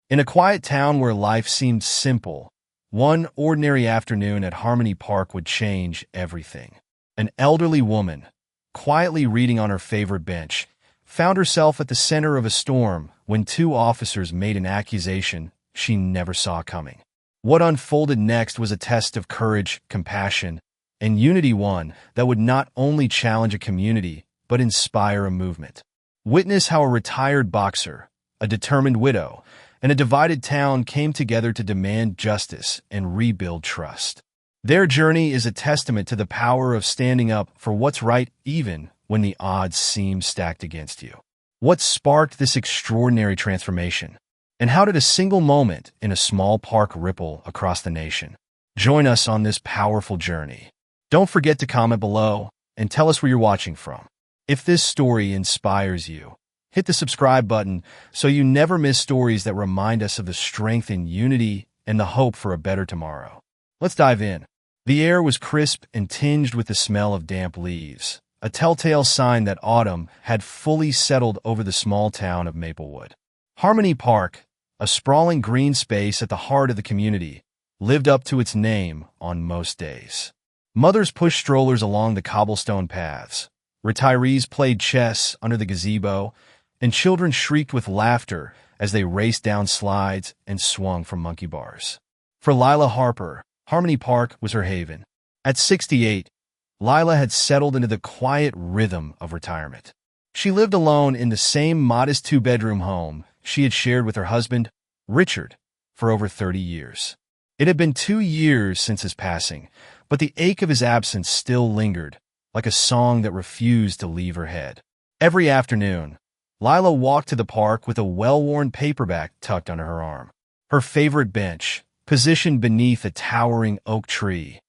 In a quiet town where life seemed simple, one ordinary afternoon at Harmony Park would change everything. An elderly woman, quietly reading on her favorite bench, found herself at the center of a storm when two officers made an accusation she never saw coming. What unfolded next was a test of courage, compassion, and unity, one that would not only challenge a community but inspire a movement. Witness how a retired boxer, a determined widow, and a divided town came together to demand justice and rebuild trust. Their journey is a testament to the power of standing up for what's right even when the odds seem stacked against you. What sparked this extraordinary transformation? And how did a single moment in a small park ripple across the nation? Join us on this powerful journey. Don't forget to comment below and tell us where you're watching from. If this story inspires you, hit the subscribe button so you never miss stories that remind us of the strength in unity and the hope for a better tomorrow. Let's dive in. The air was crisp and tinged with the smell of damp leaves, a telltale sign that autumn had fully settled over the small town of Maplewood. Harmony Park, a sprawling green space at the heart of the community, lived up to its name on most days. Mothers pushed strollers along the cobblestone paths, retirees played chess under the gazebo, and children shrieked with laughter as they raced down slides and swung from monkey bars. For Lila Harper, Harmony Park was her haven. At 68, Lila had settled into the quiet rhythm of retirement. She lived alone in the same modest two-bedroom home she had shared with her husband, Richard, for over 30 years. It had been 2 years since his passing, but the ache of his absence still lingered, like a song that refused to leave her head. Every afternoon, Lila walked to the park with a well-worn paperback tucked under her arm. Her favorite bench, positioned beneath a towering oak tree,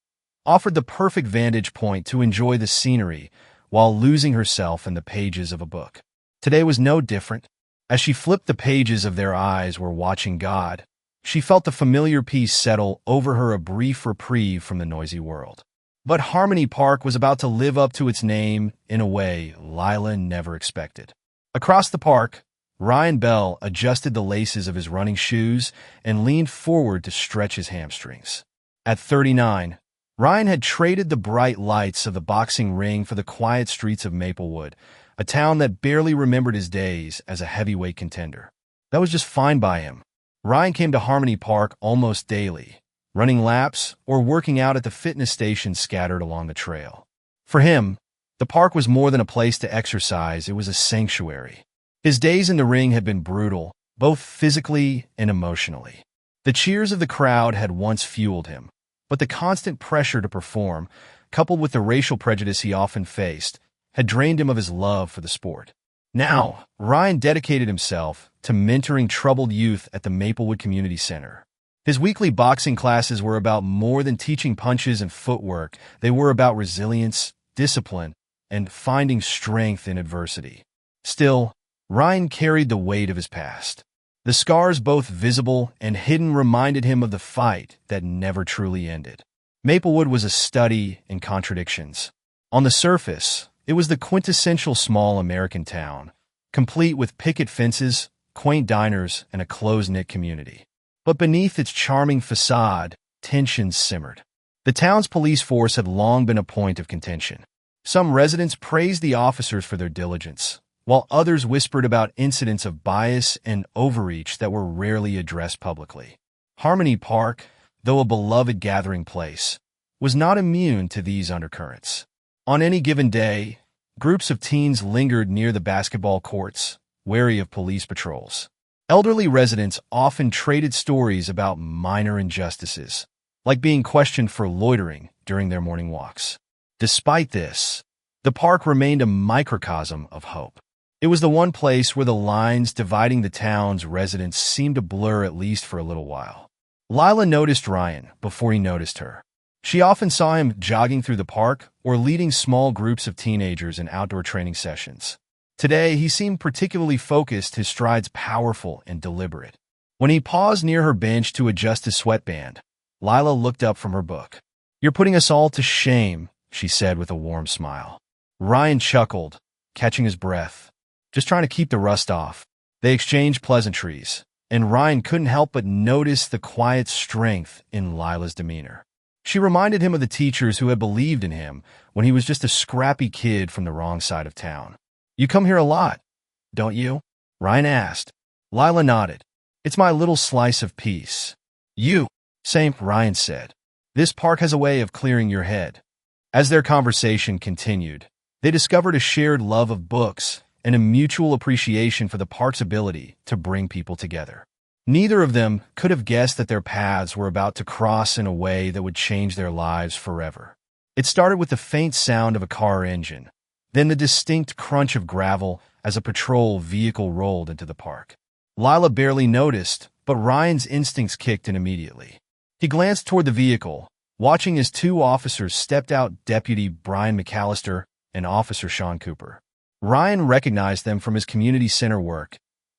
offered the perfect vantage point to enjoy the scenery while losing herself in the pages of a book. Today was no different. As she flipped the pages, of their eyes were watching God. She felt the familiar peace settle over her, a brief reprieve from the noisy world. But Harmony Park was about to live up to its name in a way Lila never expected. Across the park, Ryan Bell adjusted the laces of his running shoes and leaned forward to stretch his hamstrings. At 39, Ryan had traded the bright lights of the boxing ring for the quiet streets of Maplewood, a town that barely remembered his days as a heavyweight contender. That was just fine by him. Ryan came to Harmony Park almost daily, running laps or working out at the fitness stations scattered along the trail. For him, the park was more than a place to exercise, it was a sanctuary. His days in the ring had been brutal, both physically and emotionally. The cheers of the crowd had once fueled him, but the constant pressure to perform, coupled with the racial prejudice he often faced, had drained him of his love for the sport. Now, Ryan dedicated himself to mentoring troubled youth at the Maplewood Community Center. His weekly boxing classes were about more than teaching punches and footwork. They were about resilience, discipline, and finding strength in adversity. Still, Ryan carried the weight of his past. The scars, both visible and hidden, reminded him of the fight that never truly ended. Maplewood was a study in contradictions. On the surface, it was the quintessential small American town, complete with picket fences, quaint diners, and a close-knit community. But beneath its charming facade, tensions simmered. The town's police force had long been a point of contention. Some residents praised the officers for their diligence, while others whispered about incidents of bias and overreach that were rarely addressed publicly. Harmony Park, though a beloved gathering place, was not immune to these undercurrents. On any given day, groups of teens lingered near the basketball courts, wary of police patrols. Elderly residents often traded stories about minor injustices, like being questioned for loitering during their morning walks. Despite this, the park remained a microcosm of hope. It was the one place where the lines dividing the town's residents seemed to blur, at least for a little while. Lila noticed Ryan before he noticed her. She often saw him jogging through the park or leading small groups of teenagers in outdoor training sessions. Today, he seemed particularly focused, his strides powerful and deliberate. When he paused near her bench to adjust his sweatband, Lila looked up from her book. "You're putting us all to shame," she said with a warm smile. Ryan chuckled, catching his breath. "Just trying to keep the rust off." They exchanged pleasantries, and Ryan couldn't help but notice the quiet strength in Lila's demeanor. She reminded him of the teachers who had believed in him when he was just a scrappy kid from the wrong side of town. "You come here a lot, don't you?" Ryan asked. Lila nodded. "It's my little slice of peace." "You?" "Same," Ryan said. "This park has a way of clearing your head." As their conversation continued, they discovered a shared love of books and a mutual appreciation for the park's ability to bring people together. Neither of them could have guessed that their paths were about to cross in a way that would change their lives forever. It started with the faint sound of a car engine, then the distinct crunch of gravel as a patrol vehicle rolled into the park. Lila barely noticed, but Ryan's instincts kicked in immediately. He glanced toward the vehicle, watching as two officers stepped out: Deputy Brian McAllister and Officer Sean Cooper. Ryan recognized them from his community center work,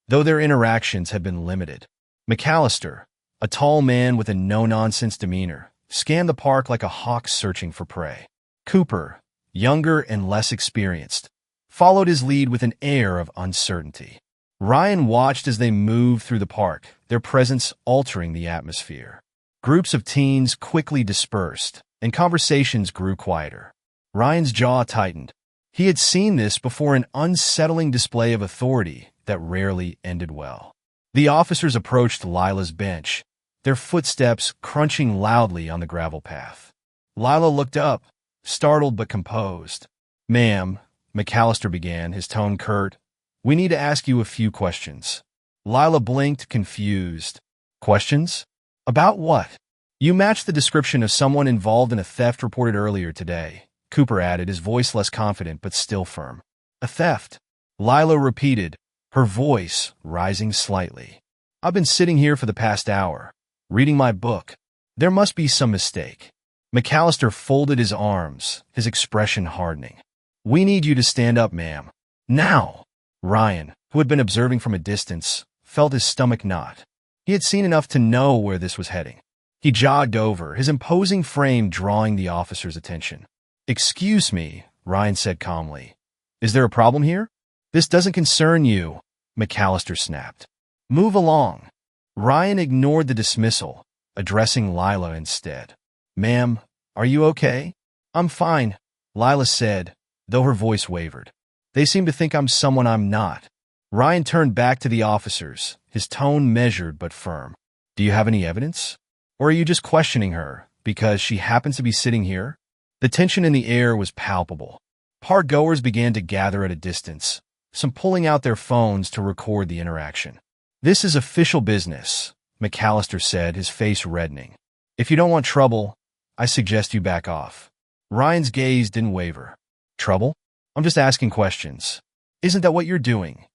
though their interactions had been limited. McAllister, a tall man with a no-nonsense demeanor, scanned the park like a hawk searching for prey. Cooper, younger and less experienced, followed his lead with an air of uncertainty. Ryan watched as they moved through the park, their presence altering the atmosphere. Groups of teens quickly dispersed, and conversations grew quieter. Ryan's jaw tightened. He had seen this before, an unsettling display of authority that rarely ended well. The officers approached Lila's bench, their footsteps crunching loudly on the gravel path. Lila looked up, startled but composed. "Ma'am," McAllister began, his tone curt, "we need to ask you a few questions." Lila blinked, confused. "Questions? About what?" "You match the description of someone involved in a theft reported earlier today," Cooper added, his voice less confident but still firm. "A theft?" Lila repeated, her voice rising slightly. "I've been sitting here for the past hour, reading my book. There must be some mistake." McAllister folded his arms, his expression hardening. "We need you to stand up, ma'am. Now!" Ryan, who had been observing from a distance, felt his stomach knot. He had seen enough to know where this was heading. He jogged over, his imposing frame drawing the officer's attention. "Excuse me," Ryan said calmly. "Is there a problem here?" "This doesn't concern you," McAllister snapped. "Move along." Ryan ignored the dismissal, addressing Lila instead. "Ma'am, are you okay?" "I'm fine," Lila said, though her voice wavered. "They seem to think I'm someone I'm not." Ryan turned back to the officers, his tone measured but firm. "Do you have any evidence? Or are you just questioning her because she happens to be sitting here?" The tension in the air was palpable. Park goers began to gather at a distance, some pulling out their phones to record the interaction. "This is official business," McAllister said, his face reddening. "If you don't want trouble, I suggest you back off." Ryan's gaze didn't waver. "Trouble? I'm just asking questions. Isn't that what you're doing?"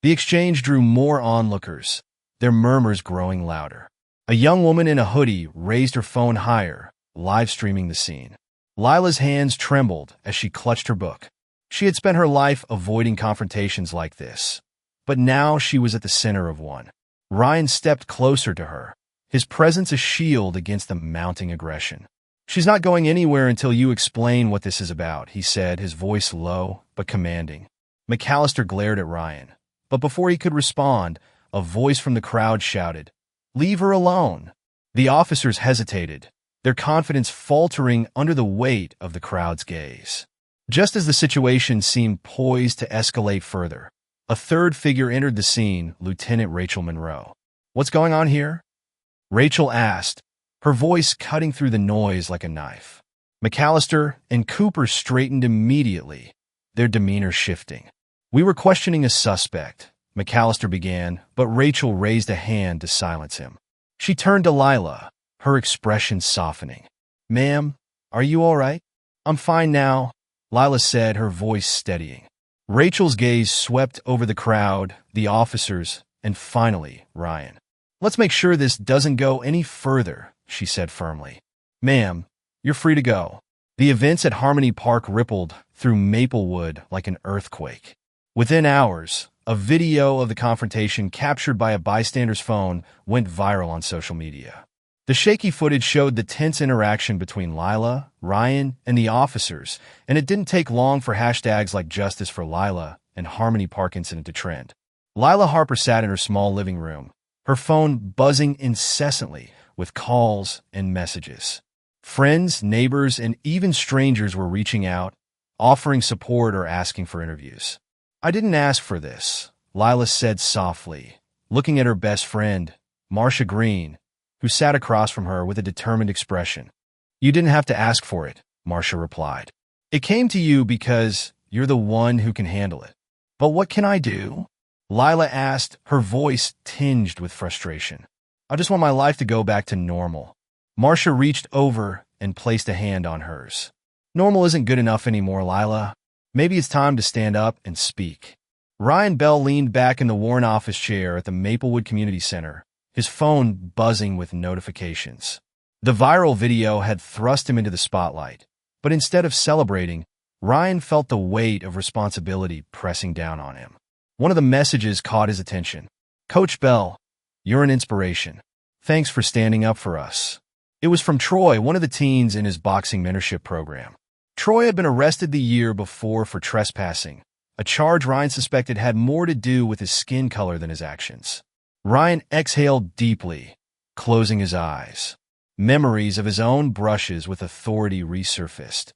The exchange drew more onlookers, their murmurs growing louder. A young woman in a hoodie raised her phone higher, live-streaming the scene. Lila's hands trembled as she clutched her book. She had spent her life avoiding confrontations like this, but now she was at the center of one. Ryan stepped closer to her, his presence a shield against the mounting aggression. "She's not going anywhere until you explain what this is about," he said, his voice low but commanding. McAllister glared at Ryan, but before he could respond, a voice from the crowd shouted, "Leave her alone." The officers hesitated, their confidence faltering under the weight of the crowd's gaze. Just as the situation seemed poised to escalate further, a third figure entered the scene, Lieutenant Rachel Monroe. "What's going on here?" Rachel asked, her voice cutting through the noise like a knife. McAllister and Cooper straightened immediately, their demeanor shifting. "We were questioning a suspect," McAllister began, but Rachel raised a hand to silence him. She turned to Lila, her expression softening. "Ma'am, are you all right?" "I'm fine now," Lila said, her voice steadying. Rachel's gaze swept over the crowd, the officers, and finally, Ryan. "Let's make sure this doesn't go any further," she said firmly. "Ma'am, you're free to go." The events at Harmony Park rippled through Maplewood like an earthquake. Within hours, a video of the confrontation captured by a bystander's phone went viral on social media. The shaky footage showed the tense interaction between Lila, Ryan, and the officers, and it didn't take long for hashtags like Justice for Lila and Harmony Park Incident to trend. Lila Harper sat in her small living room, her phone buzzing incessantly with calls and messages. Friends, neighbors, and even strangers were reaching out, offering support or asking for interviews. "I didn't ask for this," Lila said softly, looking at her best friend, Marcia Green, who sat across from her with a determined expression. "You didn't have to ask for it," Marcia replied. "It came to you because you're the one who can handle it." "But what can I do?" Lila asked, her voice tinged with frustration. "I just want my life to go back to normal." Marcia reached over and placed a hand on hers. "Normal isn't good enough anymore, Lila. Maybe it's time to stand up and speak." Ryan Bell leaned back in the worn office chair at the Maplewood Community Center, his phone buzzing with notifications. The viral video had thrust him into the spotlight, but instead of celebrating, Ryan felt the weight of responsibility pressing down on him. One of the messages caught his attention. "Coach Bell, you're an inspiration. Thanks for standing up for us." It was from Troy, one of the teens in his boxing mentorship program. Troy had been arrested the year before for trespassing, a charge Ryan suspected had more to do with his skin color than his actions. Ryan exhaled deeply, closing his eyes. Memories of his own brushes with authority resurfaced,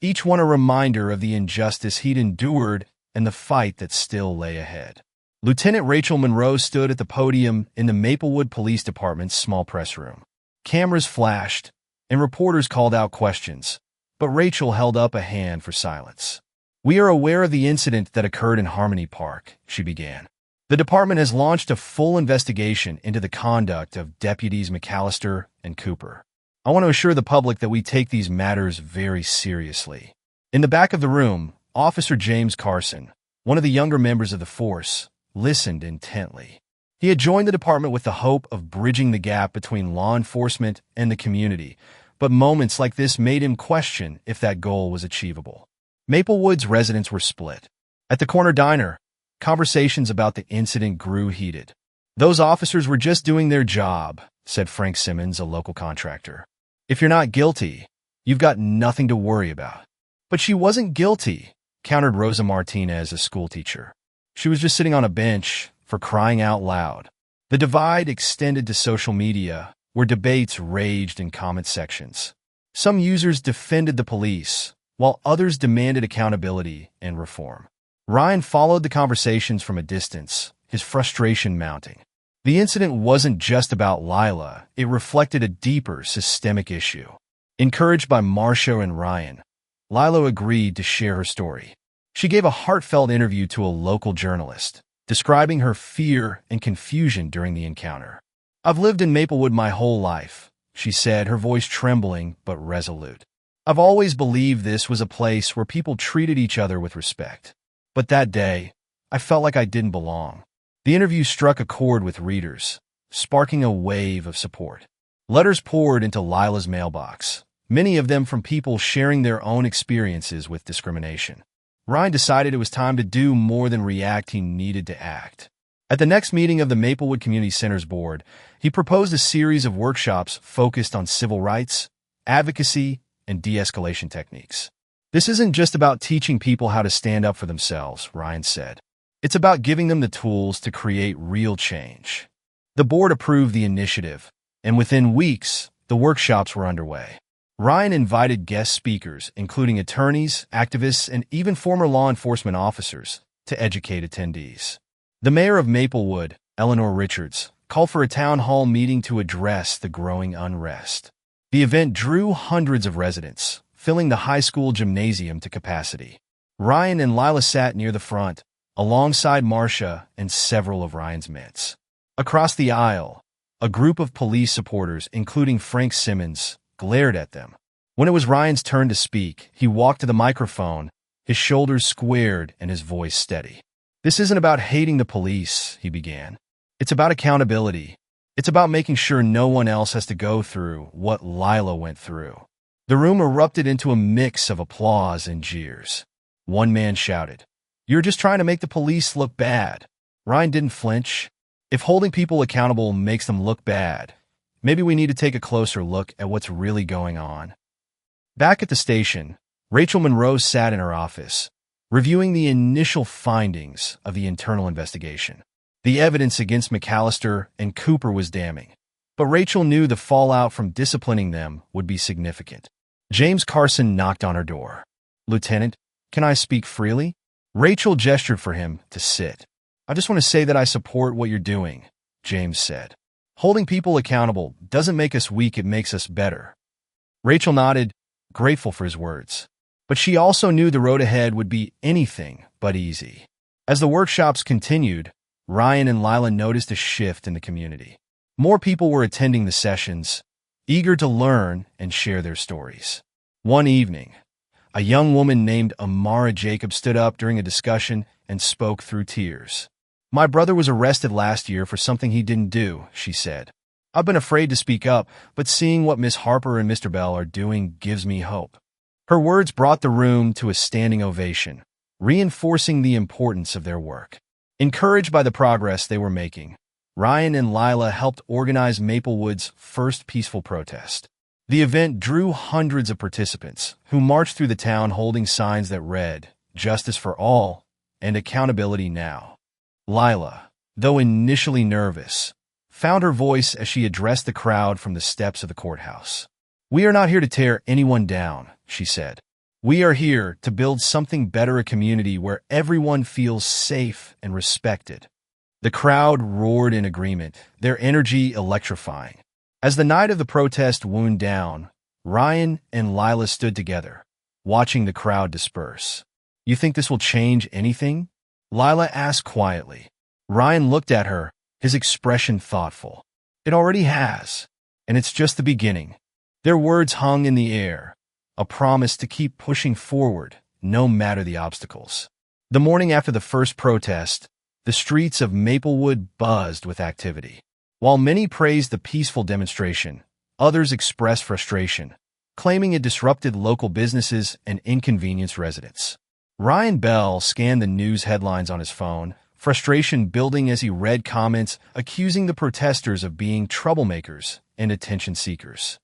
each one a reminder of the injustice he'd endured and the fight that still lay ahead. Lieutenant Rachel Monroe stood at the podium in the Maplewood Police Department's small press room. Cameras flashed, and reporters called out questions, but Rachel held up a hand for silence. "We are aware of the incident that occurred in Harmony Park," she began. "The department has launched a full investigation into the conduct of Deputies McAllister and Cooper. I want to assure the public that we take these matters very seriously." In the back of the room, Officer James Carson, one of the younger members of the force, listened intently. He had joined the department with the hope of bridging the gap between law enforcement and the community, but moments like this made him question if that goal was achievable. Maplewood's residents were split. At the corner diner, conversations about the incident grew heated. "Those officers were just doing their job," said Frank Simmons, a local contractor. "If you're not guilty, you've got nothing to worry about." "But she wasn't guilty," countered Rosa Martinez, a schoolteacher. "She was just sitting on a bench, for crying out loud." The divide extended to social media, where debates raged in comment sections. Some users defended the police, while others demanded accountability and reform. Ryan followed the conversations from a distance, his frustration mounting. The incident wasn't just about Lila, it reflected a deeper systemic issue. Encouraged by Marcia and Ryan, Lila agreed to share her story. She gave a heartfelt interview to a local journalist, describing her fear and confusion during the encounter. "I've lived in Maplewood my whole life," she said, her voice trembling but resolute. "I've always believed this was a place where people treated each other with respect. But that day, I felt like I didn't belong." The interview struck a chord with readers, sparking a wave of support. Letters poured into Lila's mailbox, many of them from people sharing their own experiences with discrimination. Ryan decided it was time to do more than react, he needed to act. At the next meeting of the Maplewood Community Center's board, he proposed a series of workshops focused on civil rights, advocacy, and de-escalation techniques. "This isn't just about teaching people how to stand up for themselves," Ryan said. "It's about giving them the tools to create real change." The board approved the initiative, and within weeks, the workshops were underway. Ryan invited guest speakers, including attorneys, activists, and even former law enforcement officers, to educate attendees. The mayor of Maplewood, Eleanor Richards, called for a town hall meeting to address the growing unrest. The event drew hundreds of residents, filling the high school gymnasium to capacity. Ryan and Lila sat near the front, alongside Marcia and several of Ryan's mates. Across the aisle, a group of police supporters, including Frank Simmons, glared at them. When it was Ryan's turn to speak, he walked to the microphone, his shoulders squared and his voice steady. "This isn't about hating the police," he began. "It's about accountability. It's about making sure no one else has to go through what Lila went through." The room erupted into a mix of applause and jeers. One man shouted, "You're just trying to make the police look bad." Ryan didn't flinch. "If holding people accountable makes them look bad, maybe we need to take a closer look at what's really going on." Back at the station, Rachel Monroe sat in her office, reviewing the initial findings of the internal investigation. The evidence against McAllister and Cooper was damning, but Rachel knew the fallout from disciplining them would be significant. James Carson knocked on her door. "Lieutenant, can I speak freely?" Rachel gestured for him to sit. "I just want to say that I support what you're doing," James said. "Holding people accountable doesn't make us weak, it makes us better." Rachel nodded, grateful for his words. But she also knew the road ahead would be anything but easy. As the workshops continued, Ryan and Lila noticed a shift in the community. More people were attending the sessions, eager to learn and share their stories. One evening, a young woman named Amara Jacob stood up during a discussion and spoke through tears. "My brother was arrested last year for something he didn't do," she said. "I've been afraid to speak up, but seeing what Miss Harper and Mr. Bell are doing gives me hope." Her words brought the room to a standing ovation, reinforcing the importance of their work. Encouraged by the progress they were making, Ryan and Lila helped organize Maplewood's first peaceful protest. The event drew hundreds of participants who marched through the town holding signs that read, "Justice for all" and "Accountability now." Lila, though initially nervous, found her voice as she addressed the crowd from the steps of the courthouse. "We are not here to tear anyone down," she said. "We are here to build something better, a community where everyone feels safe and respected." The crowd roared in agreement, their energy electrifying. As the night of the protest wound down, Ryan and Lila stood together, watching the crowd disperse. "You think this will change anything?" Lila asked quietly. Ryan looked at her, his expression thoughtful. "It already has, and it's just the beginning." Their words hung in the air, a promise to keep pushing forward, no matter the obstacles. The morning after the first protest, the streets of Maplewood buzzed with activity. While many praised the peaceful demonstration, others expressed frustration, claiming it disrupted local businesses and inconvenienced residents. Ryan Bell scanned the news headlines on his phone, frustration building as he read comments accusing the protesters of being troublemakers and attention seekers.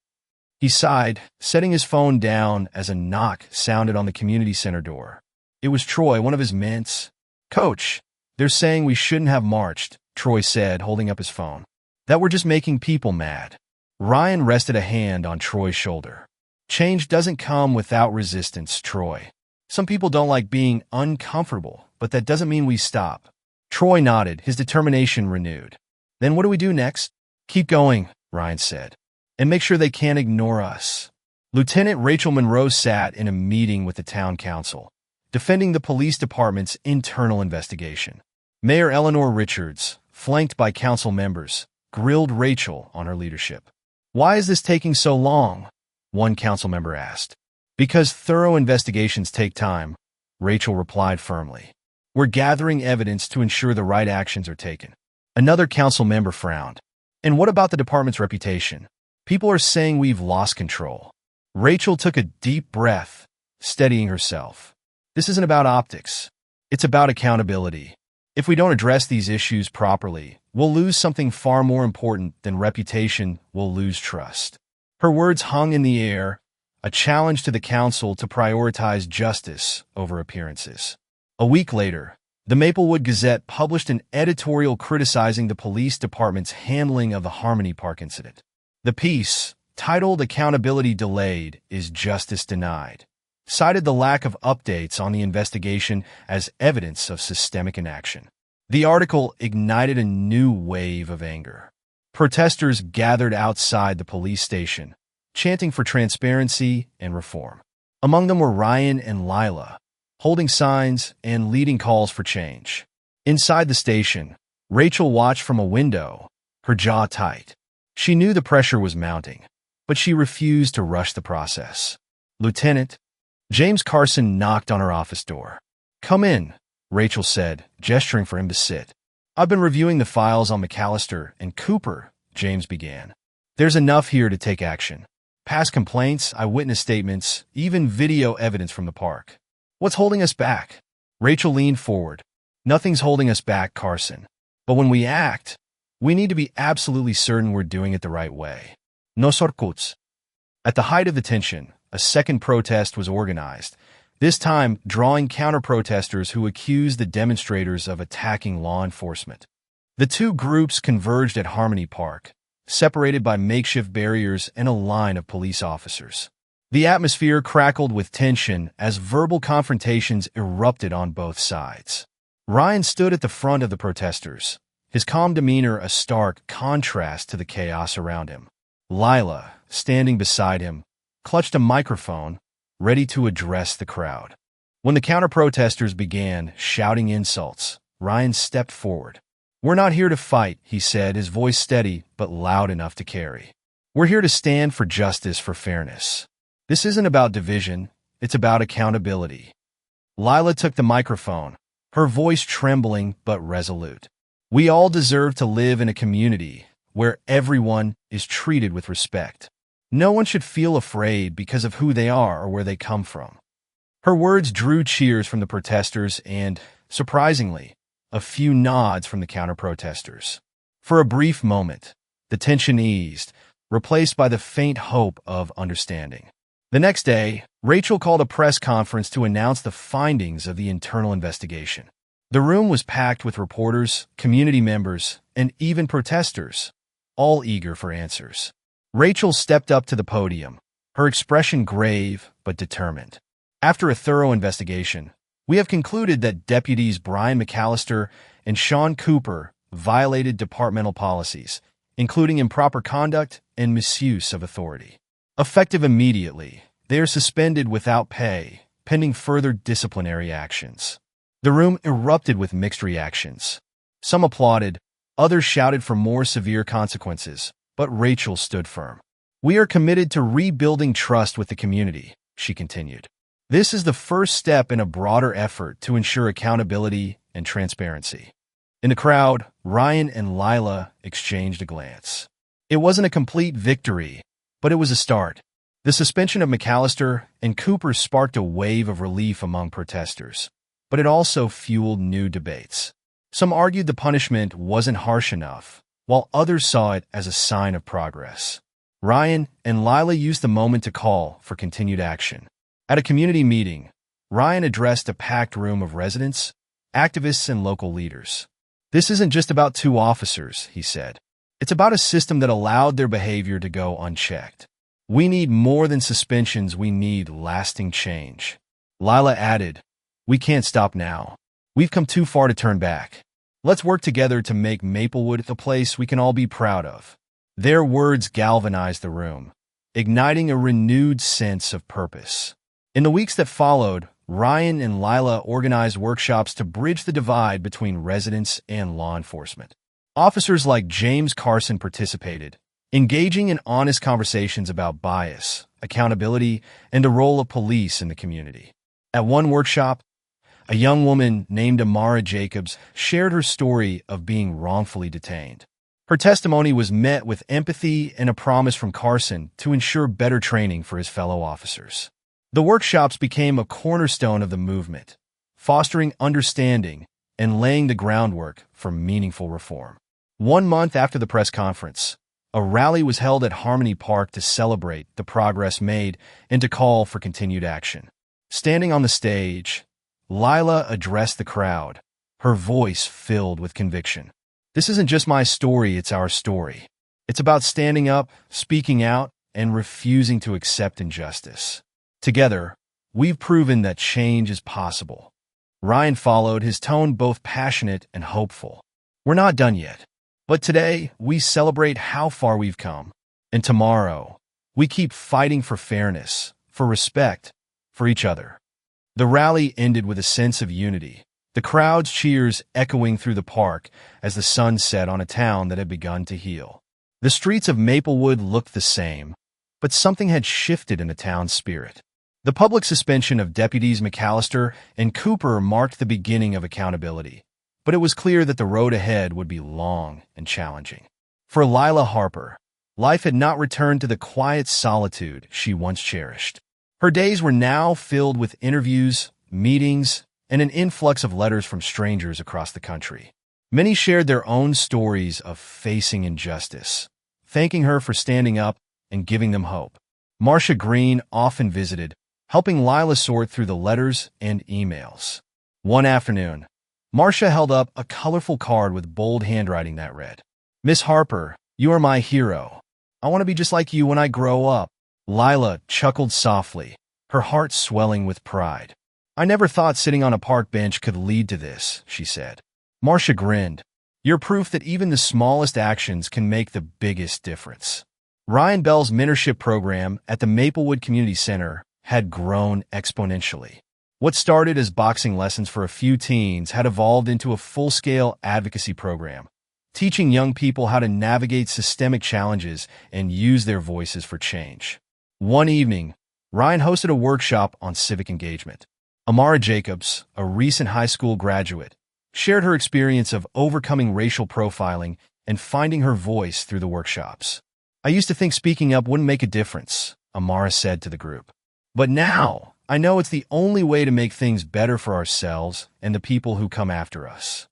He sighed, setting his phone down as a knock sounded on the community center door. It was Troy, one of his mints. "Coach, they're saying we shouldn't have marched," Troy said, holding up his phone. "That we're just making people mad." Ryan rested a hand on Troy's shoulder. "Change doesn't come without resistance, Troy. Some people don't like being uncomfortable, but that doesn't mean we stop." Troy nodded, his determination renewed. "Then what do we do next?" "Keep going," Ryan said, "and make sure they can't ignore us." Lieutenant Rachel Monroe sat in a meeting with the town council, defending the police department's internal investigation. Mayor Eleanor Richards, flanked by council members, grilled Rachel on her leadership. "Why is this taking so long?" one council member asked. "Because thorough investigations take time," Rachel replied firmly. "We're gathering evidence to ensure the right actions are taken." Another council member frowned. "And what about the department's reputation? People are saying we've lost control." Rachel took a deep breath, steadying herself. "This isn't about optics. It's about accountability. If we don't address these issues properly, we'll lose something far more important than reputation. We'll lose trust." Her words hung in the air, a challenge to the council to prioritize justice over appearances. A week later, the Maplewood Gazette published an editorial criticizing the police department's handling of the Harmony Park incident. The piece, titled "Accountability Delayed is Justice Denied," cited the lack of updates on the investigation as evidence of systemic inaction. The article ignited a new wave of anger. Protesters gathered outside the police station, chanting for transparency and reform. Among them were Ryan and Lila, holding signs and leading calls for change. Inside the station, Rachel watched from a window, her jaw tight. She knew the pressure was mounting, but she refused to rush the process. "Lieutenant," James Carson knocked on her office door. "Come in," Rachel said, gesturing for him to sit. "I've been reviewing the files on McAllister and Cooper," James began. "There's enough here to take action. Past complaints, eyewitness statements, even video evidence from the park. What's holding us back?" Rachel leaned forward. "Nothing's holding us back, Carson. But when we act, we need to be absolutely certain we're doing it the right way. No shortcuts." At the height of the tension, a second protest was organized, this time drawing counter-protesters who accused the demonstrators of attacking law enforcement. The two groups converged at Harmony Park, separated by makeshift barriers and a line of police officers. The atmosphere crackled with tension as verbal confrontations erupted on both sides. Ryan stood at the front of the protesters, his calm demeanor a stark contrast to the chaos around him. Lila, standing beside him, clutched a microphone, ready to address the crowd. When the counter-protesters began shouting insults, Ryan stepped forward. "We're not here to fight," he said, his voice steady but loud enough to carry. "We're here to stand for justice, for fairness. This isn't about division, it's about accountability." Lila took the microphone, her voice trembling but resolute. "We all deserve to live in a community where everyone is treated with respect. No one should feel afraid because of who they are or where they come from." Her words drew cheers from the protesters and, surprisingly, a few nods from the counter-protesters. For a brief moment, the tension eased, replaced by the faint hope of understanding. The next day, Rachel called a press conference to announce the findings of the internal investigation. The room was packed with reporters, community members, and even protesters, all eager for answers. Rachel stepped up to the podium, her expression grave but determined. "After a thorough investigation, we have concluded that Deputies Brian McAllister and Sean Cooper violated departmental policies, including improper conduct and misuse of authority. Effective immediately, they are suspended without pay, pending further disciplinary actions." The room erupted with mixed reactions. Some applauded, others shouted for more severe consequences, but Rachel stood firm. "We are committed to rebuilding trust with the community," she continued. "This is the first step in a broader effort to ensure accountability and transparency." In the crowd, Ryan and Lila exchanged a glance. It wasn't a complete victory, but it was a start. The suspension of McAllister and Cooper sparked a wave of relief among protesters, but it also fueled new debates. Some argued the punishment wasn't harsh enough, while others saw it as a sign of progress. Ryan and Lila used the moment to call for continued action. At a community meeting, Ryan addressed a packed room of residents, activists, and local leaders. "This isn't just about two officers," he said. "It's about a system that allowed their behavior to go unchecked. We need more than suspensions, we need lasting change." Lila added, "We can't stop now. We've come too far to turn back. Let's work together to make Maplewood the place we can all be proud of." Their words galvanized the room, igniting a renewed sense of purpose. In the weeks that followed, Ryan and Lila organized workshops to bridge the divide between residents and law enforcement. Officers like James Carson participated, engaging in honest conversations about bias, accountability, and the role of police in the community. At one workshop, a young woman named Amara Jacobs shared her story of being wrongfully detained. Her testimony was met with empathy and a promise from Carson to ensure better training for his fellow officers. The workshops became a cornerstone of the movement, fostering understanding and laying the groundwork for meaningful reform. 1 month after the press conference, a rally was held at Harmony Park to celebrate the progress made and to call for continued action. Standing on the stage, Lila addressed the crowd, her voice filled with conviction. "This isn't just my story, it's our story. It's about standing up, speaking out, and refusing to accept injustice. Together, we've proven that change is possible." Ryan followed, his tone both passionate and hopeful. "We're not done yet, but today we celebrate how far we've come. And tomorrow, we keep fighting for fairness, for respect, for each other." The rally ended with a sense of unity, the crowd's cheers echoing through the park as the sun set on a town that had begun to heal. The streets of Maplewood looked the same, but something had shifted in the town's spirit. The public suspension of Deputies McAllister and Cooper marked the beginning of accountability, but it was clear that the road ahead would be long and challenging. For Lila Harper, life had not returned to the quiet solitude she once cherished. Her days were now filled with interviews, meetings, and an influx of letters from strangers across the country. Many shared their own stories of facing injustice, thanking her for standing up and giving them hope. Marcia Green often visited, helping Lila sort through the letters and emails. One afternoon, Marcia held up a colorful card with bold handwriting that read, "Miss Harper, you are my hero. I want to be just like you when I grow up." Lila chuckled softly, her heart swelling with pride. "I never thought sitting on a park bench could lead to this," she said. Marcia grinned. "You're proof that even the smallest actions can make the biggest difference." Ryan Bell's mentorship program at the Maplewood Community Center had grown exponentially. What started as boxing lessons for a few teens had evolved into a full-scale advocacy program, teaching young people how to navigate systemic challenges and use their voices for change. One evening, Ryan hosted a workshop on civic engagement. Amara Jacobs, a recent high school graduate, shared her experience of overcoming racial profiling and finding her voice through the workshops. "I used to think speaking up wouldn't make a difference," Amara said to the group. "But now, I know it's the only way to make things better for ourselves and the people who come after us."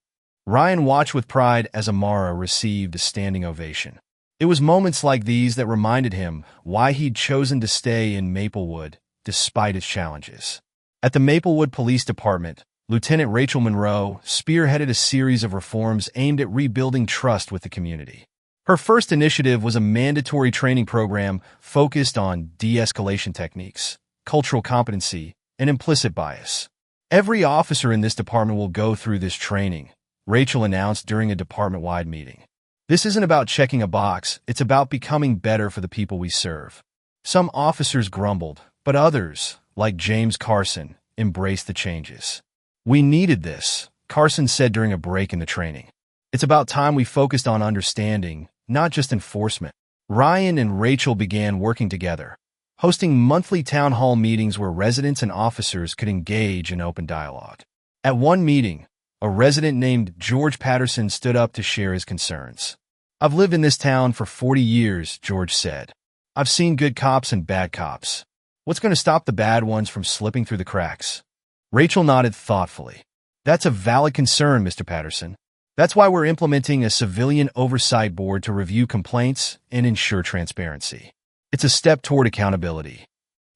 Ryan watched with pride as Amara received a standing ovation. It was moments like these that reminded him why he'd chosen to stay in Maplewood despite its challenges. At the Maplewood Police Department, Lieutenant Rachel Monroe spearheaded a series of reforms aimed at rebuilding trust with the community. Her first initiative was a mandatory training program focused on de-escalation techniques, cultural competency, and implicit bias. "Every officer in this department will go through this training," Rachel announced during a department-wide meeting. "This isn't about checking a box, it's about becoming better for the people we serve." Some officers grumbled, but others, like James Carson, embraced the changes. "We needed this," Carson said during a break in the training. "It's about time we focused on understanding, not just enforcement." Ryan and Rachel began working together, hosting monthly town hall meetings where residents and officers could engage in open dialogue. At one meeting, a resident named George Patterson stood up to share his concerns. "I've lived in this town for 40 years, George said. "I've seen good cops and bad cops. What's going to stop the bad ones from slipping through the cracks?" Rachel nodded thoughtfully. "That's a valid concern, Mr. Patterson. That's why we're implementing a civilian oversight board to review complaints and ensure transparency. It's a step toward accountability."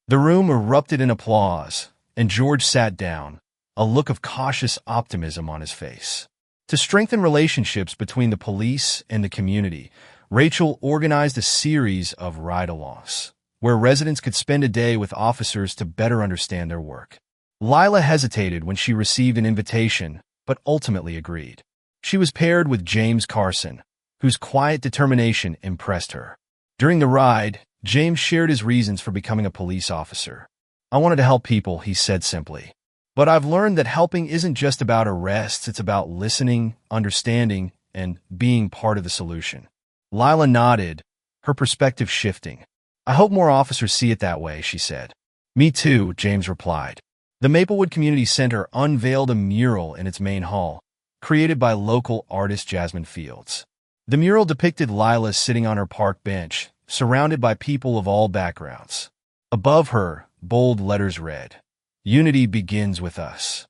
The room erupted in applause, and George sat down, a look of cautious optimism on his face. To strengthen relationships between the police and the community, Rachel organized a series of ride-alongs, where residents could spend a day with officers to better understand their work. Lila hesitated when she received an invitation, but ultimately agreed. She was paired with James Carson, whose quiet determination impressed her. During the ride, James shared his reasons for becoming a police officer. "I wanted to help people," he said simply. "But I've learned that helping isn't just about arrests, it's about listening, understanding, and being part of the solution." Lila nodded, her perspective shifting. "I hope more officers see it that way," she said. "Me too," James replied. The Maplewood Community Center unveiled a mural in its main hall, created by local artist Jasmine Fields. The mural depicted Lila sitting on her park bench, surrounded by people of all backgrounds. Above her, bold letters read, "Unity begins with us."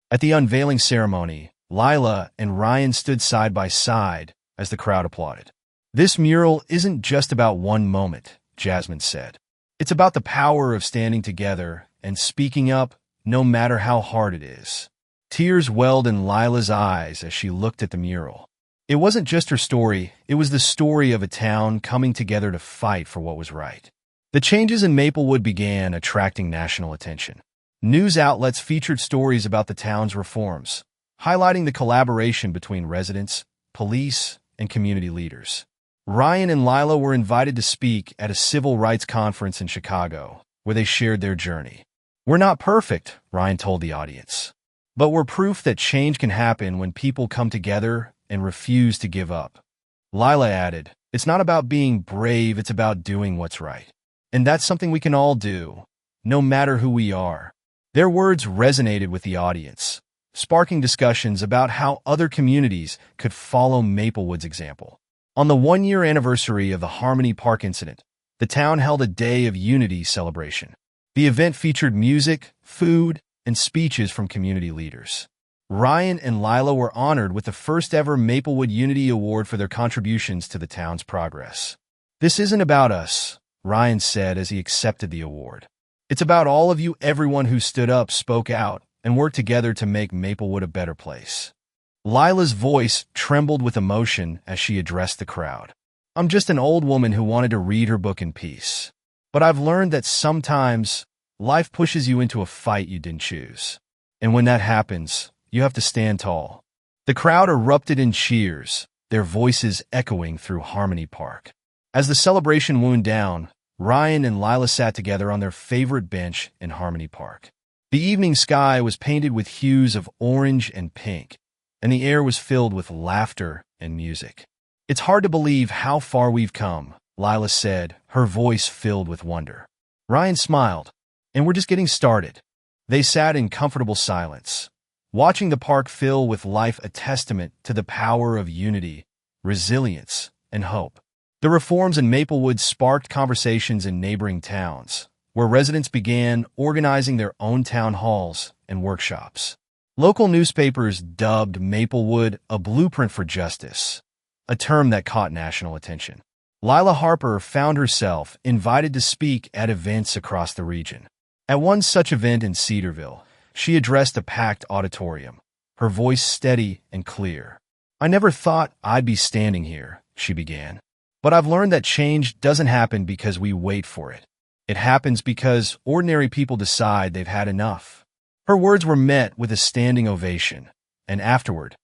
At the unveiling ceremony, Lila and Ryan stood side by side as the crowd applauded. "This mural isn't just about one moment," Jasmine said. "It's about the power of standing together and speaking up, no matter how hard it is." Tears welled in Lila's eyes as she looked at the mural. It wasn't just her story, it was the story of a town coming together to fight for what was right. The changes in Maplewood began attracting national attention. News outlets featured stories about the town's reforms, highlighting the collaboration between residents, police, and community leaders. Ryan and Lila were invited to speak at a civil rights conference in Chicago, where they shared their journey. "We're not perfect," Ryan told the audience, "but we're proof that change can happen when people come together and refuse to give up." Lila added, "It's not about being brave, it's about doing what's right. And that's something we can all do, no matter who we are." Their words resonated with the audience, sparking discussions about how other communities could follow Maplewood's example. On the one-year anniversary of the Harmony Park incident, the town held a Day of Unity celebration. The event featured music, food, and speeches from community leaders. Ryan and Lila were honored with the first-ever Maplewood Unity Award for their contributions to the town's progress. "This isn't about us," Ryan said as he accepted the award. "It's about all of you, everyone who stood up, spoke out, and worked together to make Maplewood a better place." Lila's voice trembled with emotion as she addressed the crowd. "I'm just an old woman who wanted to read her book in peace. But I've learned that sometimes life pushes you into a fight you didn't choose. And when that happens, you have to stand tall." The crowd erupted in cheers, their voices echoing through Harmony Park. As the celebration wound down, Ryan and Lila sat together on their favorite bench in Harmony Park. The evening sky was painted with hues of orange and pink, and the air was filled with laughter and music. "It's hard to believe how far we've come," Lila said, her voice filled with wonder. Ryan smiled. "And we're just getting started." They sat in comfortable silence, watching the park fill with life, a testament to the power of unity, resilience, and hope. The reforms in Maplewood sparked conversations in neighboring towns, where residents began organizing their own town halls and workshops. Local newspapers dubbed Maplewood a blueprint for justice, a term that caught national attention. Lila Harper found herself invited to speak at events across the region. At one such event in Cedarville, she addressed a packed auditorium, her voice steady and clear. "I never thought I'd be standing here," she began. "But I've learned that change doesn't happen because we wait for it. It happens because ordinary people decide they've had enough." Her words were met with a standing ovation, and afterward,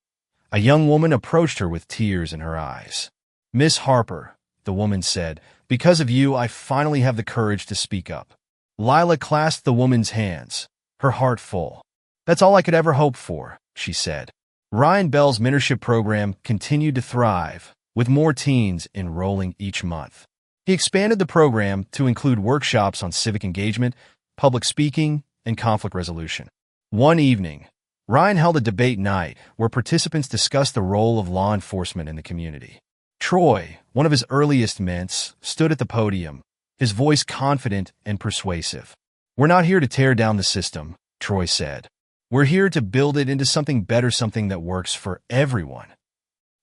a young woman approached her with tears in her eyes. "Miss Harper," the woman said, "because of you, I finally have the courage to speak up." Lila clasped the woman's hands, her heart full. "That's all I could ever hope for," she said. Ryan Bell's mentorship program continued to thrive, with more teens enrolling each month. He expanded the program to include workshops on civic engagement, public speaking, and conflict resolution. One evening, Ryan held a debate night where participants discussed the role of law enforcement in the community. Troy, one of his earliest ments, stood at the podium, his voice confident and persuasive. "We're not here to tear down the system," Troy said. "We're here to build it into something better, something that works for everyone."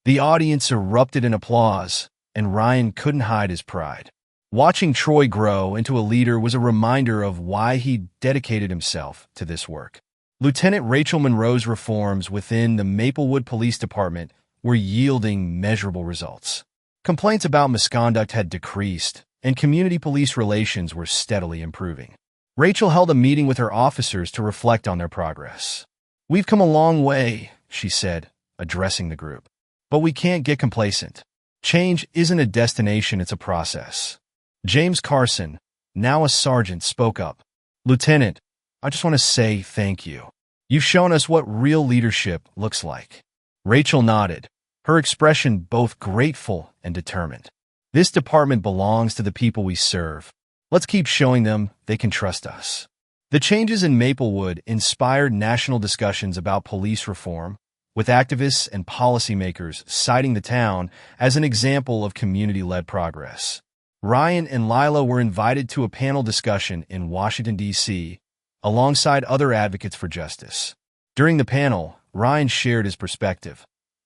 The audience erupted in applause, and Ryan couldn't hide his pride. Watching Troy grow into a leader was a reminder of why he dedicated himself to this work. Lieutenant Rachel Monroe's reforms within the Maplewood Police Department were yielding measurable results. Complaints about misconduct had decreased, and community police relations were steadily improving. Rachel held a meeting with her officers to reflect on their progress. "We've come a long way," she said, addressing the group. "But we can't get complacent. Change isn't a destination, it's a process." James Carson, now a sergeant, spoke up. "Lieutenant, I just want to say thank you. You've shown us what real leadership looks like." Rachel nodded, her expression both grateful and determined. "This department belongs to the people we serve. Let's keep showing them they can trust us." The changes in Maplewood inspired national discussions about police reform, with activists and policymakers citing the town as an example of community-led progress. Ryan and Lila were invited to a panel discussion in Washington, D.C., alongside other advocates for justice. During the panel, Ryan shared his perspective.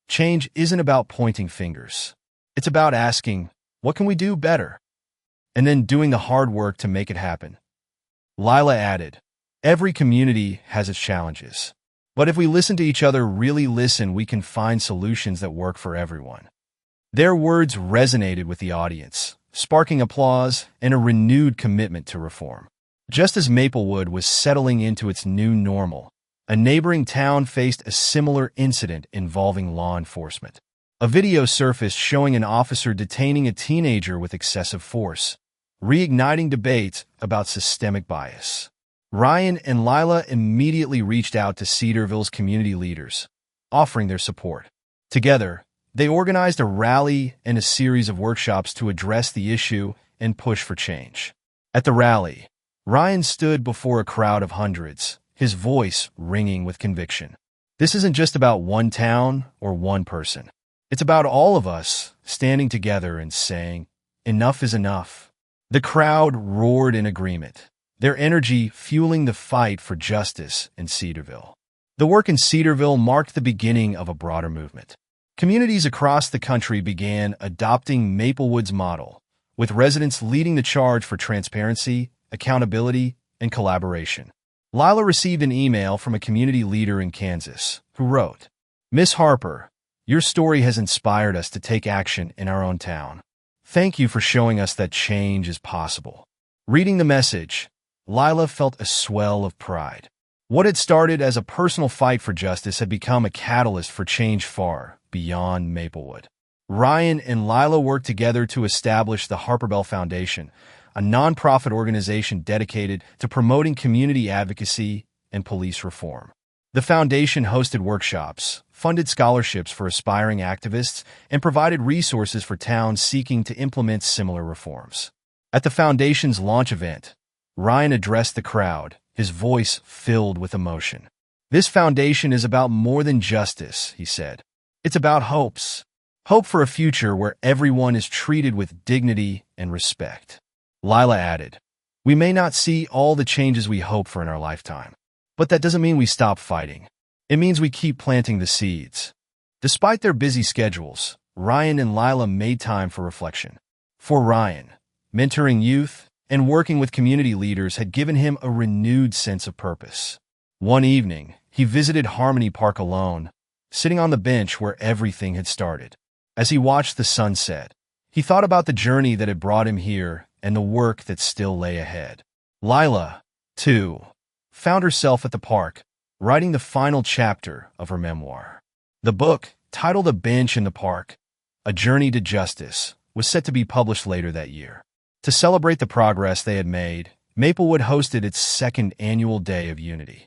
Change isn't about pointing fingers. It's about asking, what can we do better? And then doing the hard work to make it happen. Lila added, "Every community has its challenges. But if we listen to each other, really listen, we can find solutions that work for everyone." Their words resonated with the audience, sparking applause and a renewed commitment to reform. Just as Maplewood was settling into its new normal, a neighboring town faced a similar incident involving law enforcement. A video surfaced showing an officer detaining a teenager with excessive force, reigniting debates about systemic bias. Ryan and Lila immediately reached out to Cedarville's community leaders, offering their support. Together, they organized a rally and a series of workshops to address the issue and push for change. At the rally, Ryan stood before a crowd of hundreds, his voice ringing with conviction. "This isn't just about one town or one person. It's about all of us standing together and saying, enough is enough." The crowd roared in agreement, their energy fueling the fight for justice in Cedarville. The work in Cedarville marked the beginning of a broader movement. Communities across the country began adopting Maplewood's model, with residents leading the charge for transparency, accountability, and collaboration. Lila received an email from a community leader in Kansas who wrote, Miss Harper, your story has inspired us to take action in our own town. Thank you for showing us that change is possible. Reading the message, Lila felt a swell of pride. What had started as a personal fight for justice had become a catalyst for change far beyond Maplewood. Ryan and Lila worked together to establish the Harper Bell Foundation, a nonprofit organization dedicated to promoting community advocacy and police reform. The foundation hosted workshops, funded scholarships for aspiring activists, and provided resources for towns seeking to implement similar reforms. At the foundation's launch event, Ryan addressed the crowd, his voice filled with emotion. "This foundation is about more than justice," he said. "It's about hopes. Hope for a future where everyone is treated with dignity and respect." Lila added, "We may not see all the changes we hope for in our lifetime, but that doesn't mean we stop fighting. It means we keep planting the seeds." Despite their busy schedules, Ryan and Lila made time for reflection. For Ryan, mentoring youth and working with community leaders had given him a renewed sense of purpose. One evening, he visited Harmony Park alone, sitting on the bench where everything had started. As he watched the sunset, he thought about the journey that had brought him here and the work that still lay ahead. Lila, too, found herself at the park, writing the final chapter of her memoir. The book, titled A Bench in the Park, A Journey to Justice, was set to be published later that year. To celebrate the progress they had made, Maplewood hosted its second annual Day of Unity.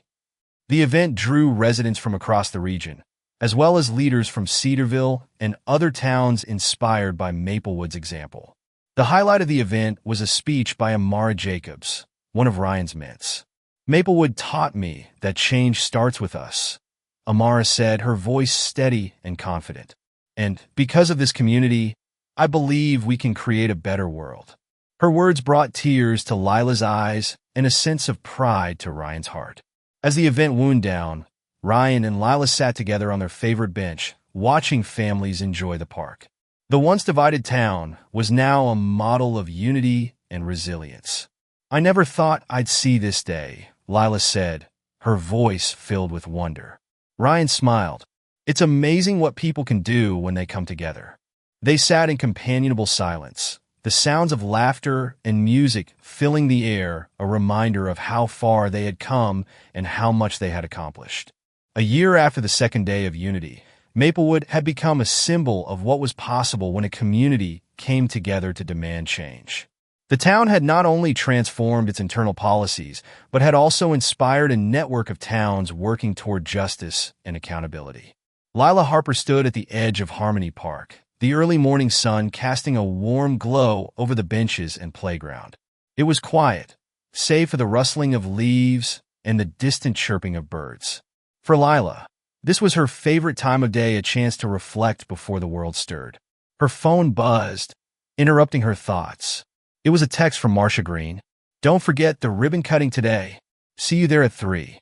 The event drew residents from across the region, as well as leaders from Cedarville and other towns inspired by Maplewood's example. The highlight of the event was a speech by Amara Jacobs, one of Ryan's mates. "Maplewood taught me that change starts with us," Amara said, her voice steady and confident. "And because of this community, I believe we can create a better world." Her words brought tears to Lila's eyes and a sense of pride to Ryan's heart. As the event wound down, Ryan and Lila sat together on their favorite bench, watching families enjoy the park. The once divided town was now a model of unity and resilience. "I never thought I'd see this day," Lila said, her voice filled with wonder. Ryan smiled. "It's amazing what people can do when they come together." They sat in companionable silence, the sounds of laughter and music filling the air, a reminder of how far they had come and how much they had accomplished. A year after the second Day of Unity, Maplewood had become a symbol of what was possible when a community came together to demand change. The town had not only transformed its internal policies, but had also inspired a network of towns working toward justice and accountability. Lila Harper stood at the edge of Harmony Park, the early morning sun casting a warm glow over the benches and playground. It was quiet, save for the rustling of leaves and the distant chirping of birds. For Lila, this was her favorite time of day, a chance to reflect before the world stirred. Her phone buzzed, interrupting her thoughts. It was a text from Marcia Green. "Don't forget the ribbon cutting today. See you there at 3.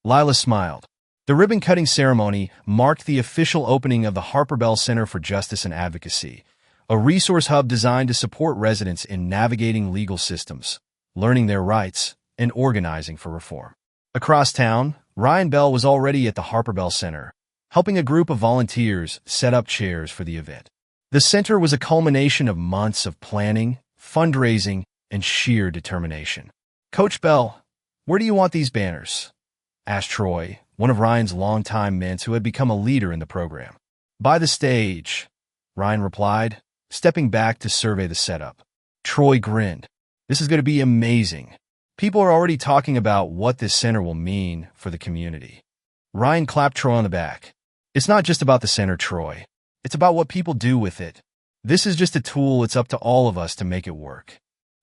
Lila smiled. The ribbon-cutting ceremony marked the official opening of the Harper Bell Center for Justice and Advocacy, a resource hub designed to support residents in navigating legal systems, learning their rights, and organizing for reform. Across town, Ryan Bell was already at the Harper Bell Center, helping a group of volunteers set up chairs for the event. The center was a culmination of months of planning, fundraising, and sheer determination. "Coach Bell, where do you want these banners?" asked Troy, one of Ryan's longtime mentor who had become a leader in the program. "By the stage," Ryan replied, stepping back to survey the setup. Troy grinned. "This is going to be amazing. People are already talking about what this center will mean for the community." Ryan clapped Troy on the back. "It's not just about the center, Troy. It's about what people do with it. This is just a tool. It's up to all of us to make it work."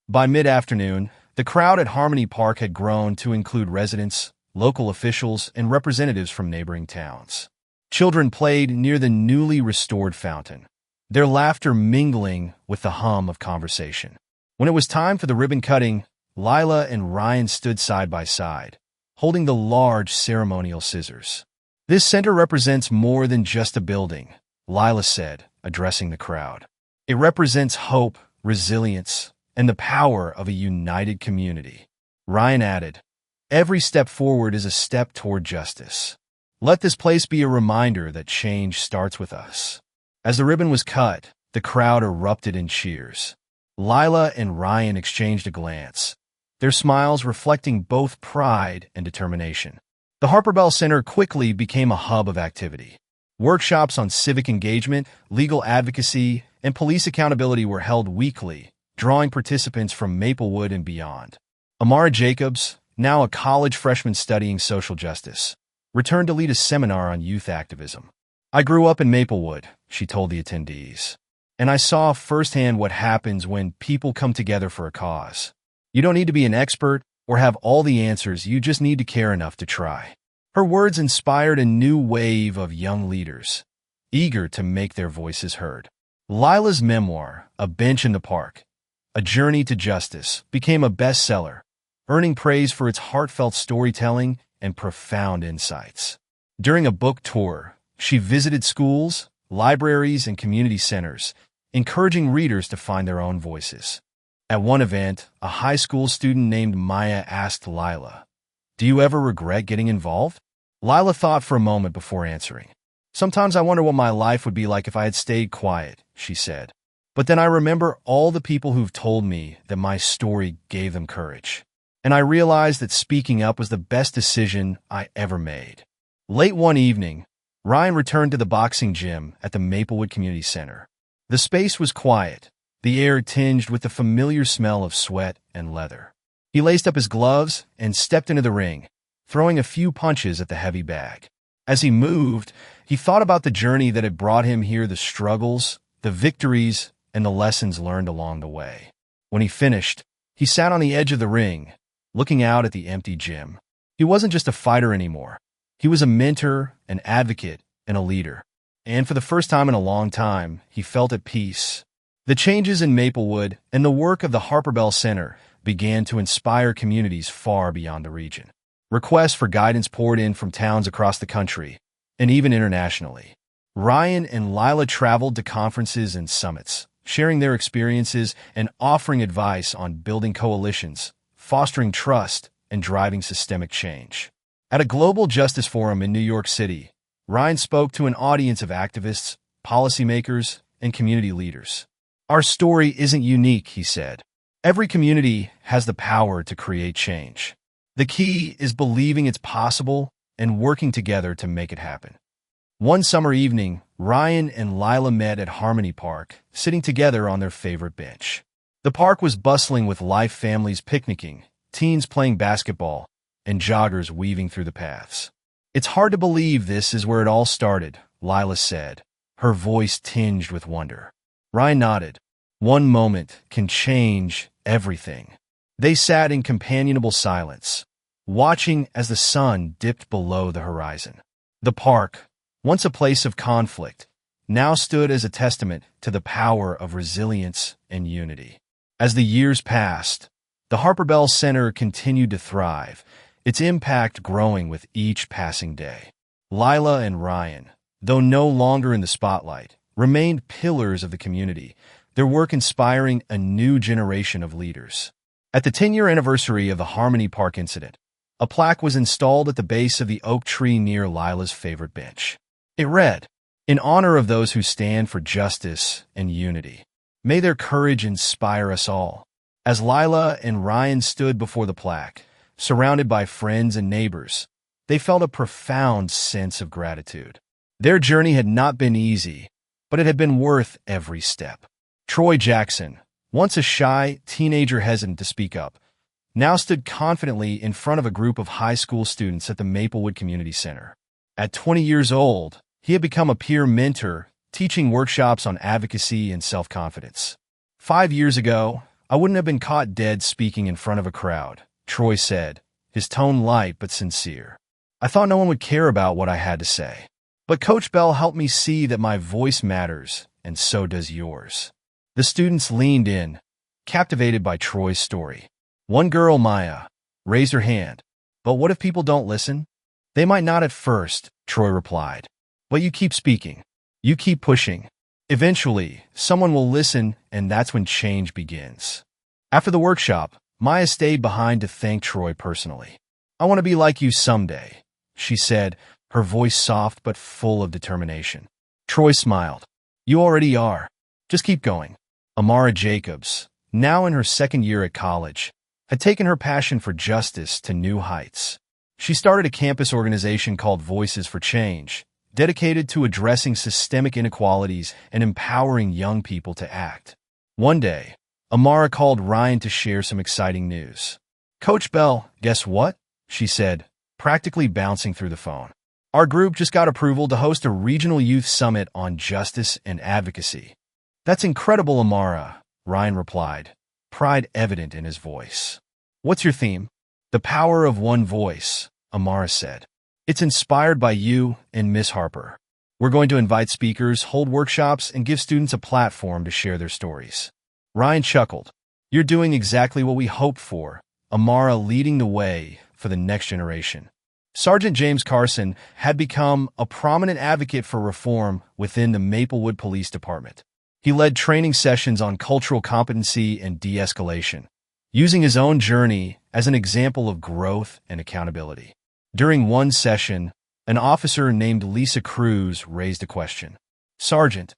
By mid-afternoon, the crowd at Harmony Park had grown to include residents, local officials, and representatives from neighboring towns. Children played near the newly restored fountain, their laughter mingling with the hum of conversation. When it was time for the ribbon cutting, Lila and Ryan stood side by side, holding the large ceremonial scissors. "This center represents more than just a building," Lila said, addressing the crowd. "It represents hope, resilience, and the power of a united community." Ryan added, "Every step forward is a step toward justice." Let this place be a reminder that change starts with us. As the ribbon was cut, the crowd erupted in cheers. Lila and Ryan exchanged a glance, their smiles reflecting both pride and determination. The Harper Bell Center quickly became a hub of activity. Workshops on civic engagement, legal advocacy, and police accountability were held weekly, drawing participants from Maplewood and beyond. Amara Jacobs, now a college freshman studying social justice, returned to lead a seminar on youth activism. I grew up in Maplewood, she told the attendees, and I saw firsthand what happens when people come together for a cause. You don't need to be an expert or have all the answers, you just need to care enough to try. Her words inspired a new wave of young leaders, eager to make their voices heard. Lila's memoir, A Bench in the Park, A Journey to Justice, became a bestseller, earning praise for its heartfelt storytelling and profound insights. During a book tour, she visited schools, libraries, and community centers, encouraging readers to find their own voices. At one event, a high school student named Maya asked Lila, "Do you ever regret getting involved?" Lila thought for a moment before answering. "Sometimes I wonder what my life would be like if I had stayed quiet," she said. "But then I remember all the people who've told me that my story gave them courage. And I realized that speaking up was the best decision I ever made." Late one evening, Ryan returned to the boxing gym at the Maplewood Community Center. The space was quiet, the air tinged with the familiar smell of sweat and leather. He laced up his gloves and stepped into the ring, throwing a few punches at the heavy bag. As he moved, he thought about the journey that had brought him here, the struggles, the victories, and the lessons learned along the way. When he finished, he sat on the edge of the ring, looking out at the empty gym. He wasn't just a fighter anymore. He was a mentor, an advocate, and a leader. And for the first time in a long time, he felt at peace. The changes in Maplewood and the work of the Harper Bell Center began to inspire communities far beyond the region. Requests for guidance poured in from towns across the country, and even internationally. Ryan and Lila traveled to conferences and summits, sharing their experiences and offering advice on building coalitions, fostering trust, and driving systemic change. At a global justice forum in New York City, Ryan spoke to an audience of activists, policymakers, and community leaders. "Our story isn't unique," he said. "Every community has the power to create change. The key is believing it's possible and working together to make it happen." One summer evening, Ryan and Lila met at Harmony Park, sitting together on their favorite bench. The park was bustling with life, families picnicking, teens playing basketball, and joggers weaving through the paths. "It's hard to believe this is where it all started," Lila said, her voice tinged with wonder. Ryan nodded. "One moment can change everything." They sat in companionable silence, watching as the sun dipped below the horizon. The park, once a place of conflict, now stood as a testament to the power of resilience and unity. As the years passed, the Harper Bell Center continued to thrive, its impact growing with each passing day. Lila and Ryan, though no longer in the spotlight, remained pillars of the community, their work inspiring a new generation of leaders. At the 10-year anniversary of the Harmony Park incident, a plaque was installed at the base of the oak tree near Lila's favorite bench. It read, "In honor of those who stand for justice and unity. May their courage inspire us all." As Lila and Ryan stood before the plaque, surrounded by friends and neighbors, they felt a profound sense of gratitude. Their journey had not been easy, but it had been worth every step. Troy Jackson, once a shy teenager hesitant to speak up, now stood confidently in front of a group of high school students at the Maplewood Community Center. At 20 years old, he had become a peer mentor, teaching workshops on advocacy and self-confidence. "5 years ago, I wouldn't have been caught dead speaking in front of a crowd," Troy said, his tone light but sincere. "I thought no one would care about what I had to say. But Coach Bell helped me see that my voice matters, and so does yours." The students leaned in, captivated by Troy's story. One girl, Maya, raised her hand. "But what if people don't listen?" "They might not at first," Troy replied. "But you keep speaking. You keep pushing. Eventually, someone will listen, and that's when change begins." After the workshop, Maya stayed behind to thank Troy personally. "I want to be like you someday," she said, her voice soft but full of determination. Troy smiled. You already are. Just keep going. Amara Jacobs, now in her second year at college, had taken her passion for justice to new heights. She started a campus organization called Voices for Change, dedicated to addressing systemic inequalities and empowering young people to act. One day, Amara called Ryan to share some exciting news. Coach Bell, guess what? She said, practically bouncing through the phone. Our group just got approval to host a regional youth summit on justice and advocacy. That's incredible, Amara, Ryan replied, pride evident in his voice. What's your theme? The power of one voice, Amara said. It's inspired by you and Miss Harper. We're going to invite speakers, hold workshops, and give students a platform to share their stories. Ryan chuckled. You're doing exactly what we hoped for, Amara leading the way for the next generation. Sergeant James Carson had become a prominent advocate for reform within the Maplewood Police Department. He led training sessions on cultural competency and de-escalation, using his own journey as an example of growth and accountability. During one session, an officer named Lisa Cruz raised a question. Sergeant,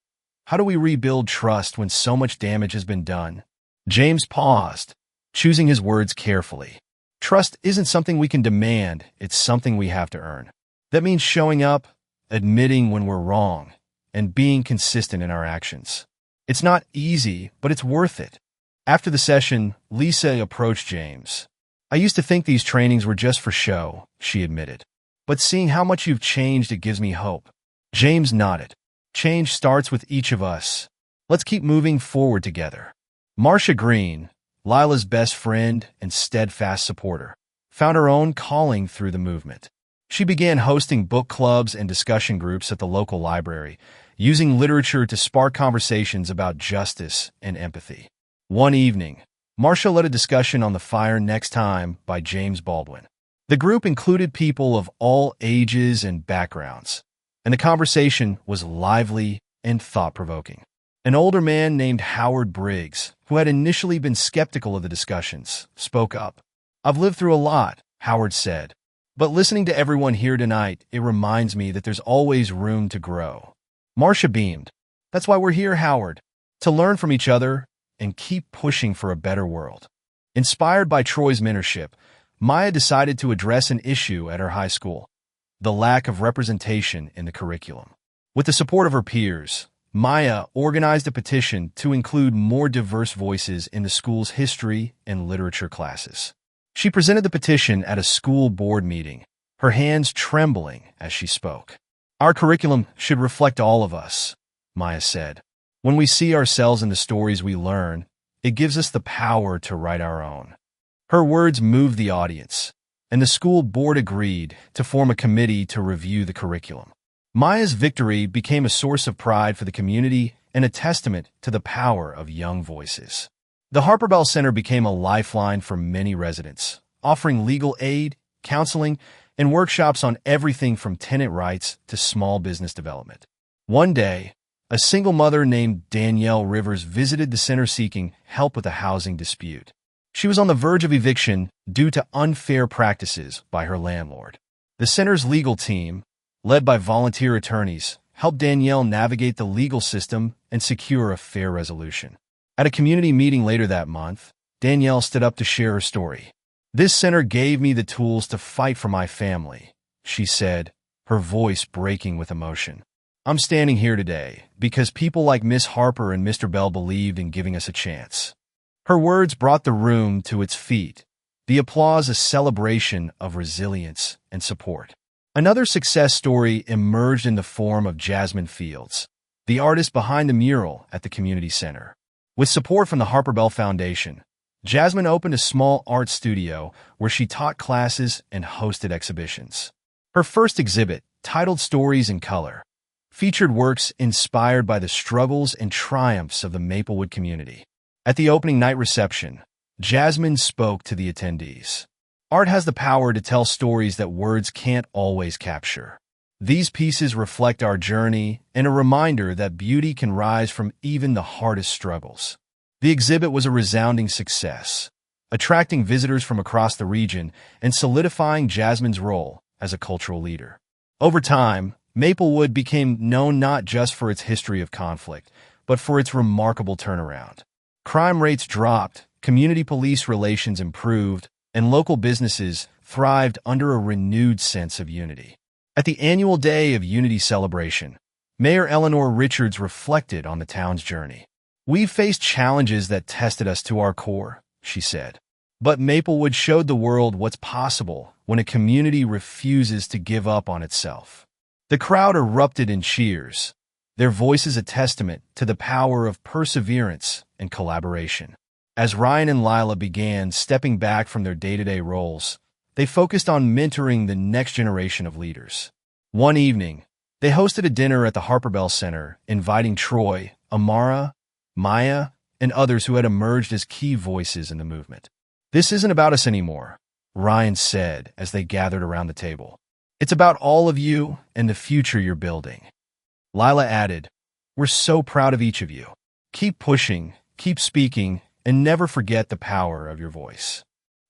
how do we rebuild trust when so much damage has been done? James paused, choosing his words carefully. Trust isn't something we can demand, it's something we have to earn. That means showing up, admitting when we're wrong, and being consistent in our actions. It's not easy, but it's worth it. After the session, Lisa approached James. I used to think these trainings were just for show, she admitted. But seeing how much you've changed, it gives me hope. James nodded. Change starts with each of us. Let's keep moving forward together. Marcia Green, Lila's best friend and steadfast supporter, found her own calling through the movement. She began hosting book clubs and discussion groups at the local library, using literature to spark conversations about justice and empathy. One evening, Marcia led a discussion on The Fire Next Time by James Baldwin. The group included people of all ages and backgrounds, and the conversation was lively and thought-provoking. An older man named Howard Briggs, who had initially been skeptical of the discussions, spoke up. I've lived through a lot, Howard said, but listening to everyone here tonight, it reminds me that there's always room to grow. Marcia beamed. That's why we're here, Howard, to learn from each other and keep pushing for a better world. Inspired by Troy's mentorship, Maya decided to address an issue at her high school, the lack of representation in the curriculum. With the support of her peers, Maya organized a petition to include more diverse voices in the school's history and literature classes. She presented the petition at a school board meeting, her hands trembling as she spoke. Our curriculum should reflect all of us, Maya said. When we see ourselves in the stories we learn, it gives us the power to write our own. Her words moved the audience, and the school board agreed to form a committee to review the curriculum. Maya's victory became a source of pride for the community and a testament to the power of young voices. The Harper Bell Center became a lifeline for many residents, offering legal aid, counseling, and workshops on everything from tenant rights to small business development. One day, a single mother named Danielle Rivers visited the center seeking help with a housing dispute. She was on the verge of eviction due to unfair practices by her landlord. The center's legal team, led by volunteer attorneys, helped Danielle navigate the legal system and secure a fair resolution. At a community meeting later that month, Danielle stood up to share her story. This center gave me the tools to fight for my family, she said, her voice breaking with emotion. I'm standing here today because people like Miss Harper and Mr. Bell believed in giving us a chance. Her words brought the room to its feet, the applause a celebration of resilience and support. Another success story emerged in the form of Jasmine Fields, the artist behind the mural at the community center. With support from the Harper Bell Foundation, Jasmine opened a small art studio where she taught classes and hosted exhibitions. Her first exhibit, titled Stories in Color, featured works inspired by the struggles and triumphs of the Maplewood community. At the opening night reception, Jasmine spoke to the attendees. Art has the power to tell stories that words can't always capture. These pieces reflect our journey and a reminder that beauty can rise from even the hardest struggles. The exhibit was a resounding success, attracting visitors from across the region and solidifying Jasmine's role as a cultural leader. Over time, Maplewood became known not just for its history of conflict, but for its remarkable turnaround. Crime rates dropped, community police relations improved, and local businesses thrived under a renewed sense of unity. At the annual Day of Unity celebration, Mayor Eleanor Richards reflected on the town's journey. "We've faced challenges that tested us to our core," she said. "But Maplewood showed the world what's possible when a community refuses to give up on itself." The crowd erupted in cheers, their voices a testament to the power of perseverance and collaboration. As Ryan and Lila began stepping back from their day-to-day roles, they focused on mentoring the next generation of leaders. One evening, they hosted a dinner at the Harper Bell Center, inviting Troy, Amara, Maya, and others who had emerged as key voices in the movement. "This isn't about us anymore," Ryan said as they gathered around the table. "It's about all of you and the future you're building." Lila added, "We're so proud of each of you. Keep pushing, keep speaking, and never forget the power of your voice."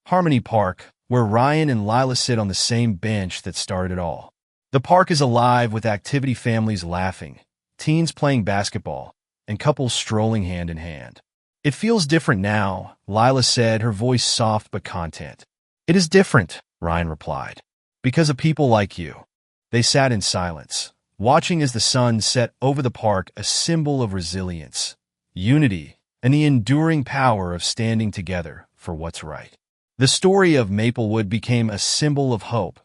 Harmony Park, where Ryan and Lila sit on the same bench that started it all. The park is alive with activity, families laughing, teens playing basketball, and couples strolling hand in hand. "It feels different now," Lila said, her voice soft but content. "It is different," Ryan replied, "because of people like you." They sat in silence, watching as the sun set over the park, a symbol of resilience, unity, and the enduring power of standing together for what's right. The story of Maplewood became a symbol of hope,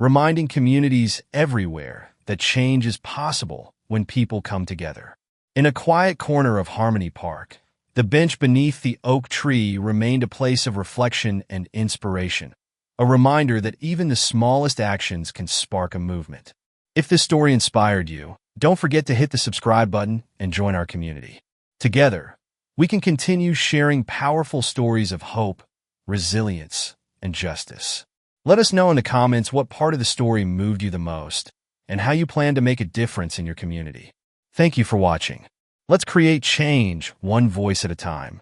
reminding communities everywhere that change is possible when people come together. In a quiet corner of Harmony Park, the bench beneath the oak tree remained a place of reflection and inspiration, a reminder that even the smallest actions can spark a movement. If this story inspired you, don't forget to hit the subscribe button and join our community. Together, we can continue sharing powerful stories of hope, resilience, and justice. Let us know in the comments what part of the story moved you the most and how you plan to make a difference in your community. Thank you for watching. Let's create change one voice at a time.